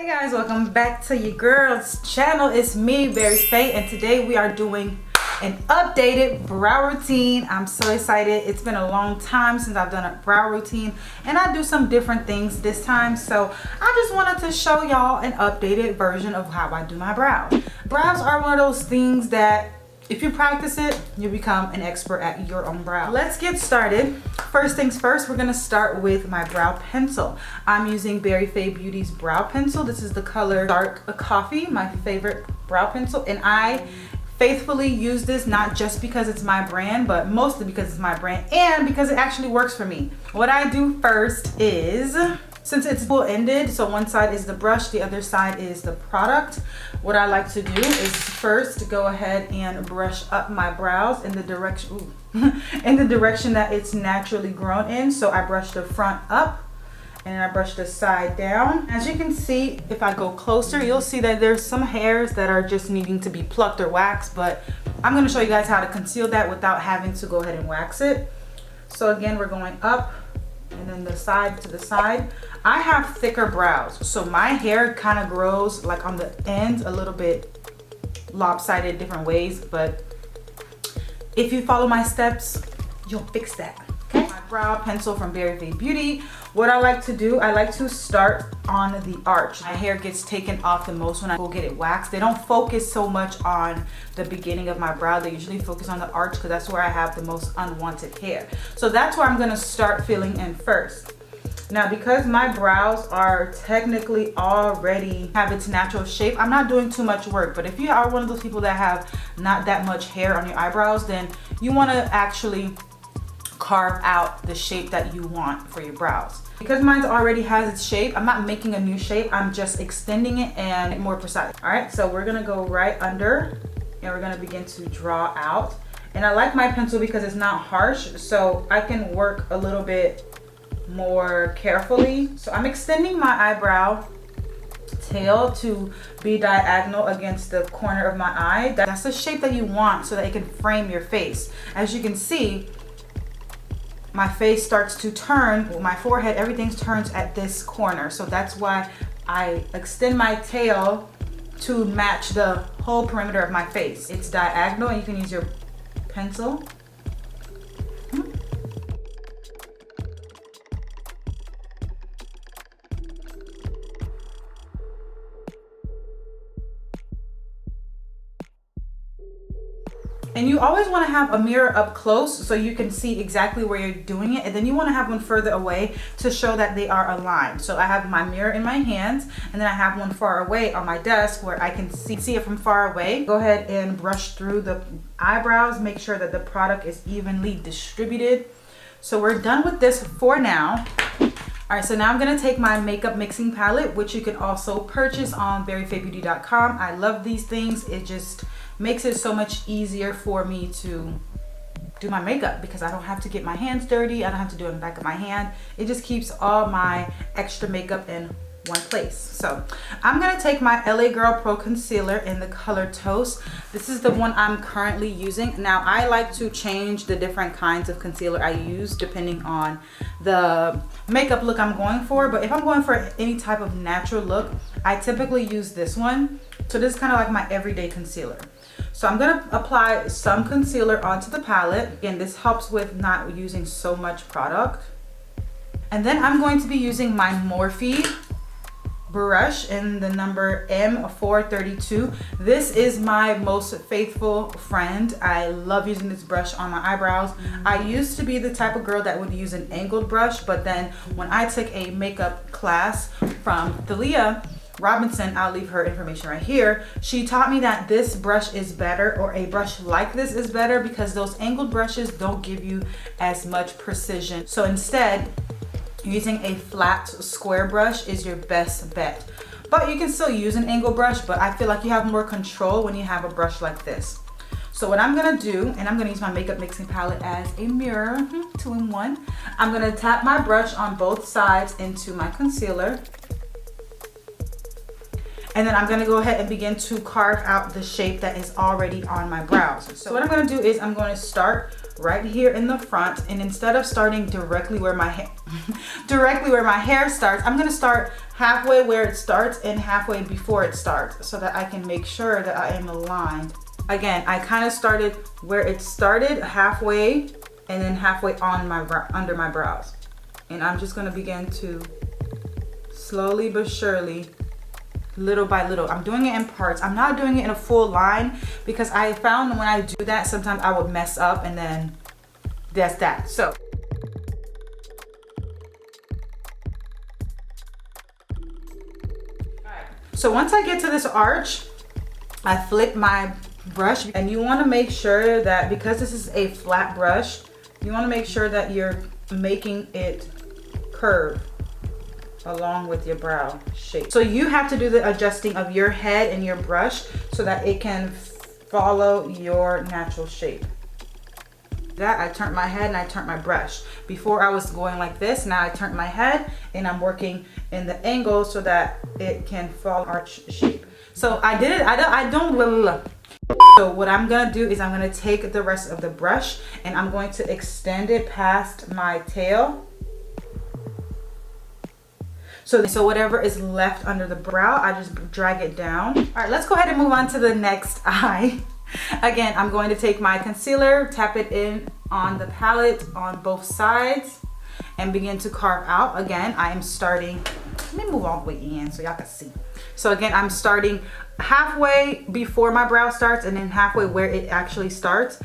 Hey guys, welcome back to your girl's channel. It's me, BerryFae, and today we are doing an updated brow routine. I'm so excited. It's been a long time since I've done a brow routine, and I do some different things this time. So I just wanted to show y'all an updated version of how I do my brows. Brows are one of those things that if you practice it, you become an expert at your own brow. Let's get started. First things first, we're gonna start with my brow pencil. I'm using BerryFae Beauty's brow pencil. This is the color Dark Coffee, my favorite brow pencil. And I faithfully use this not just because it's my brand, but mostly because it's my brand and because it actually works for me. What I do first is, since it's full-ended, so one side is the brush, the other side is the product, what I like to do is first go ahead and brush up my brows in the direction, in the direction that it's naturally grown in. So I brush the front up and I brush the side down. As you can see, if I go closer, you'll see that there's some hairs that are just needing to be plucked or waxed, but I'm gonna show you guys how to conceal that without having to go ahead and wax it. So again, we're going up and then the side to the side. I have thicker brows, so my hair kind of grows like on the ends a little bit lopsided different ways, but if you follow my steps, you'll fix that. Okay, my brow pencil from BerryFae Beauty. What I like to do, I like to start on the arch. My hair gets taken off the most when I go get it waxed. They don't focus so much on the beginning of my brow. They usually focus on the arch because that's where I have the most unwanted hair. So that's where I'm gonna start filling in first. Now, because my brows are technically already have its natural shape, I'm not doing too much work. But if you are one of those people that have not that much hair on your eyebrows, then you wanna actually carve out the shape that you want for your brows. Because mine already has its shape, I'm not making a new shape, I'm just extending it and more precise. All right, so we're gonna go right under and we're gonna begin to draw out. And I like my pencil because it's not harsh, so I can work a little bit more carefully. So I'm extending my eyebrow tail to be diagonal against the corner of my eye. That's the shape that you want so that it can frame your face. As you can see, my face starts to turn, my forehead, everything turns at this corner. So that's why I extend my tail to match the whole perimeter of my face. It's diagonal and you can use your pencil. And you always want to have a mirror up close so you can see exactly where you're doing it, and then you want to have one further away to show that they are aligned. So I have my mirror in my hands, and then I have one far away on my desk where I can see it from far away. Go ahead and brush through the eyebrows, make sure that the product is evenly distributed. So we're done with this for now. All right, so now I'm gonna take my makeup mixing palette, which you can also purchase on BerryFaeBeauty.com. I love these things. It just makes it so much easier for me to do my makeup because I don't have to get my hands dirty. I don't have to do it in the back of my hand. It just keeps all my extra makeup in one place. So I'm gonna take my LA Girl Pro Concealer in the color Toast. This is the one I'm currently using. Now I like to change the different kinds of concealer I use depending on the makeup look I'm going for. But if I'm going for any type of natural look, I typically use this one. So this is kind of like my everyday concealer. So I'm gonna apply some concealer onto the palette. Again, this helps with not using so much product. And then I'm going to be using my Morphe brush in the number M432. This is my most faithful friend. I love using this brush on my eyebrows. I used to be the type of girl that would use an angled brush, but then when I took a makeup class from Thalia Robinson, I'll leave her information right here, she taught me that this brush is better, or a brush like this is better, because those angled brushes don't give you as much precision. So instead, using a flat square brush is your best bet. But you can still use an angled brush, but I feel like you have more control when you have a brush like this. So what I'm gonna do, and I'm gonna use my makeup mixing palette as a mirror, 2-in-1. I'm gonna tap my brush on both sides into my concealer. And then I'm gonna go ahead and begin to carve out the shape that is already on my brows. So what I'm gonna do is I'm gonna start right here in the front, and instead of starting directly where my directly where my hair starts. I'm gonna start halfway where it starts and halfway before it starts so that I can make sure that I am aligned. Again, I kind of started where it started, halfway, and then halfway on my under my brows. And I'm just gonna begin to slowly but surely, little by little. I'm doing it in parts. I'm not doing it in a full line because I found when I do that, sometimes I would mess up, and then that's that. So so once I get to this arch, I flip my brush, and you want to make sure that because this is a flat brush, you want to make sure that you're making it curve along with your brow shape. So you have to do the adjusting of your head and your brush so that it can follow your natural shape. That I turned my head and I turned my brush. Before I was going like this, now I turned my head and I'm working in the angle so that it can follow arch shape. So I did it, I don't blah, blah, blah. So what I'm gonna do is I'm gonna take the rest of the brush and I'm going to extend it past my tail. So whatever is left under the brow, I just drag it down. All right, let's go ahead and move on to the next eye. Again, I'm going to take my concealer, tap it in on the palette on both sides, and begin to carve out. Again, I am starting, let me move all the way in so y'all can see. So again, I'm starting halfway before my brow starts and then halfway where it actually starts.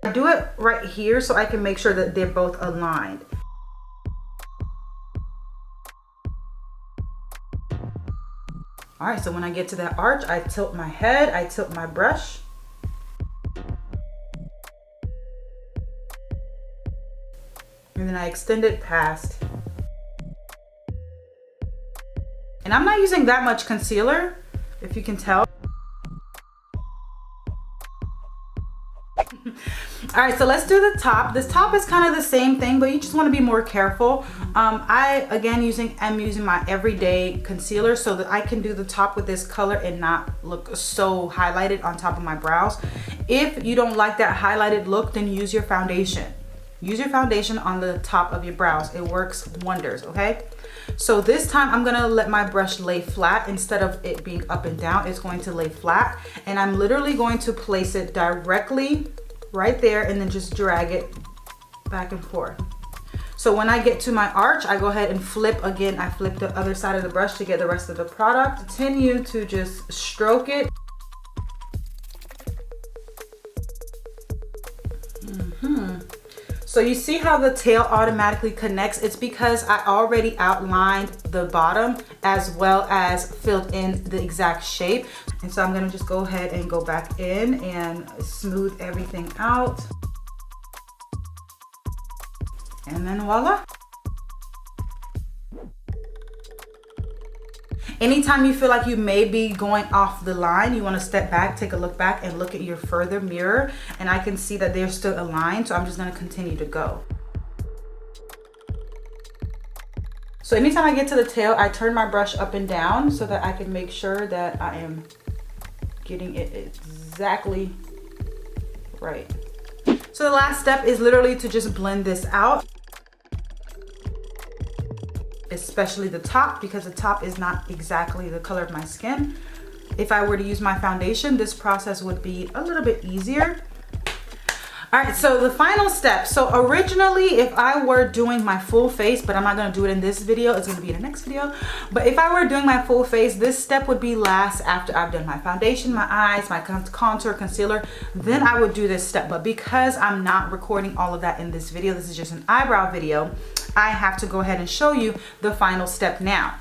I do it right here so I can make sure that they're both aligned. All right, so when I get to that arch, I tilt my head, I tilt my brush. And then I extend it past. And I'm not using that much concealer, if you can tell. All right, so let's do the top. This top is kind of the same thing, but you just want to be more careful. I'm using my everyday concealer so that I can do the top with this color and not look so highlighted on top of my brows. If you don't like that highlighted look, then use your foundation. Use your foundation on the top of your brows. It works wonders, okay? So this time I'm gonna let my brush lay flat. Instead of it being up and down, it's going to lay flat. And I'm literally going to place it directly right there and then just drag it back and forth. So when I get to my arch, I go ahead and flip again. I flip the other side of the brush to get the rest of the product. Continue to just stroke it. So you see how the tail automatically connects? It's because I already outlined the bottom as well as filled in the exact shape. And so I'm gonna just go ahead and go back in and smooth everything out. And then voila. Anytime you feel like you may be going off the line, you want to step back, take a look back and look at your further mirror. And I can see that they're still aligned, so I'm just going to continue to go. So anytime I get to the tail, I turn my brush up and down so that I can make sure that I am getting it exactly right. So the last step is literally to just blend this out. Especially the top, because the top is not exactly the color of my skin. If I were to use my foundation, this process would be a little bit easier. All right, so the final step. So originally, if I were doing my full face, but I'm not gonna do it in this video, it's gonna be in the next video. But if I were doing my full face, this step would be last after I've done my foundation, my eyes, my contour, concealer, then I would do this step. But because I'm not recording all of that in this video, this is just an eyebrow video, I have to go ahead and show you the final step now.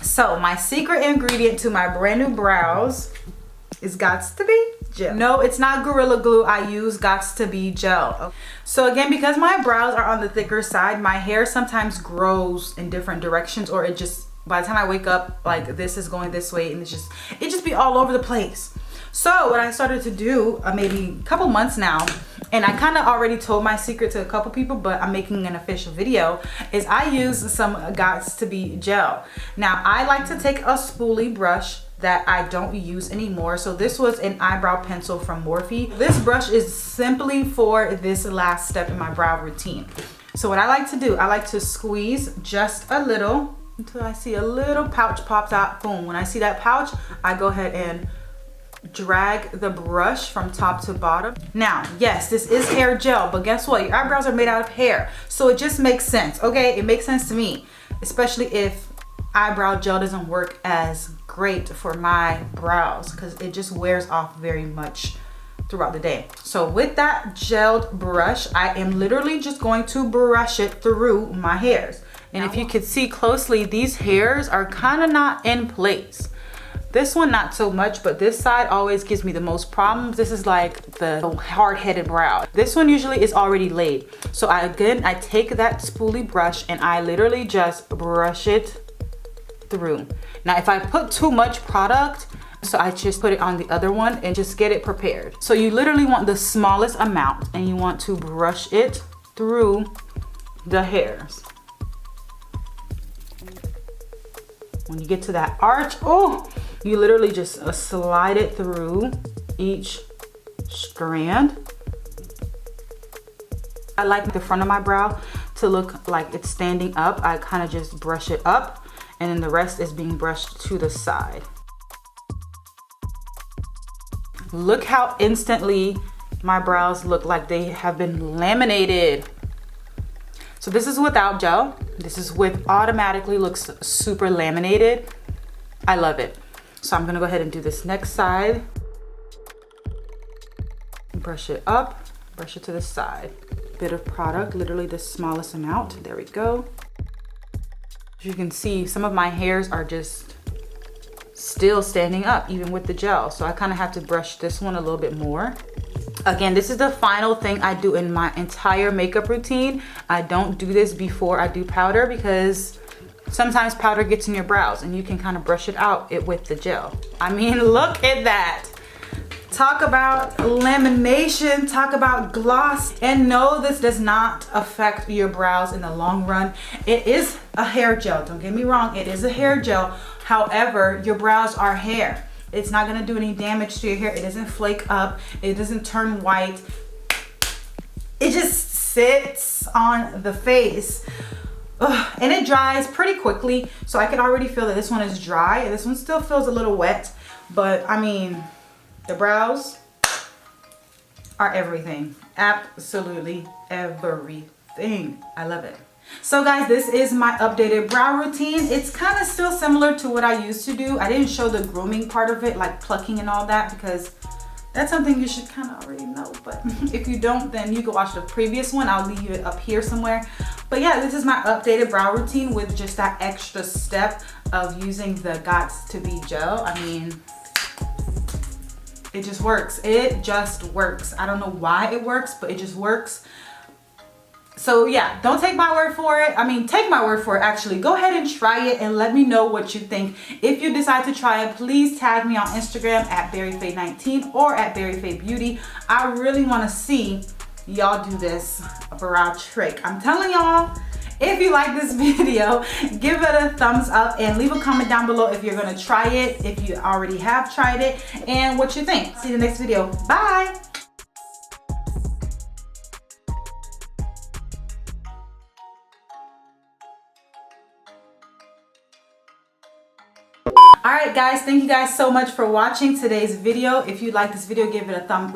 So my secret ingredient to my brand new brows is Gots to Be gel. No, it's not Gorilla Glue. I use Gots to Be gel. So again, because my brows are on the thicker side, my hair sometimes grows in different directions, or it just, by the time I wake up, like this is going this way and it just be all over the place. So what I started to do maybe a couple months now, and I kind of already told my secret to a couple people, but I'm making an official video, is I use some Gots to Be gel. Now I like to take a spoolie brush that I don't use anymore. So this was an eyebrow pencil from Morphe. This brush is simply for this last step in my brow routine. So what I like to do, I like to squeeze just a little until I see a little pouch pops out. Boom. When I see that pouch, I go ahead and drag the brush from top to bottom. Now, yes, this is hair gel, but guess what? Your eyebrows are made out of hair. So it just makes sense, okay? It makes sense to me, especially if eyebrow gel doesn't work as great for my brows because it just wears off very much throughout the day. So with that gelled brush, I am literally just going to brush it through my hairs. And if you could see closely, these hairs are kind of not in place. This one not so much, but this side always gives me the most problems. This is like the hard-headed brow. This one usually is already laid. So I take that spoolie brush and I literally just brush it through. Now if I put too much product, so I just put it on the other one and just get it prepared. So you literally want the smallest amount and you want to brush it through the hairs. When you get to that arch, oh, you literally just slide it through each strand. I like the front of my brow to look like it's standing up. I kind of just brush it up and then the rest is being brushed to the side. Look how instantly my brows look like they have been laminated. So this is without gel. This is with automatically looks super laminated. I love it. So I'm gonna go ahead and do this next side. Brush it up, brush it to the side. Bit of product, literally the smallest amount. There we go. As you can see, some of my hairs are just still standing up even with the gel. So I kind of have to brush this one a little bit more. Again, this is the final thing I do in my entire makeup routine. I don't do this before I do powder because sometimes powder gets in your brows and you can kind of brush it out with the gel. I mean, look at that. Talk about lamination, talk about gloss. And no, this does not affect your brows in the long run. It is a hair gel, don't get me wrong, it is a hair gel. However, your brows are hair. It's not gonna do any damage to your hair. It doesn't flake up, it doesn't turn white. It just sits on the face. Ugh, and it dries pretty quickly. So I can already feel that this one is dry and this one still feels a little wet. But I mean, the brows are everything. Absolutely everything. I love it. So guys, this is my updated brow routine. It's kind of still similar to what I used to do. I didn't show the grooming part of it, like plucking and all that, because that's something you should kind of already know. But if you don't, then you can watch the previous one. I'll leave it up here somewhere. But yeah, this is my updated brow routine with just that extra step of using the Gots to Be gel. I mean, it just works. It just works. I don't know why it works, but it just works. So yeah, don't take my word for it. I mean, take my word for it actually. Go ahead and try it and let me know what you think. If you decide to try it, please tag me on Instagram at BerryFae19 or at BerryFae Beauty. I really want to see y'all do this brow trick. I'm telling y'all, if you like this video, give it a thumbs up and leave a comment down below if you're going to try it, if you already have tried it, and what you think. See you in the next video. Bye. Alright guys, thank you guys so much for watching today's video. If you like this video, give it a thumb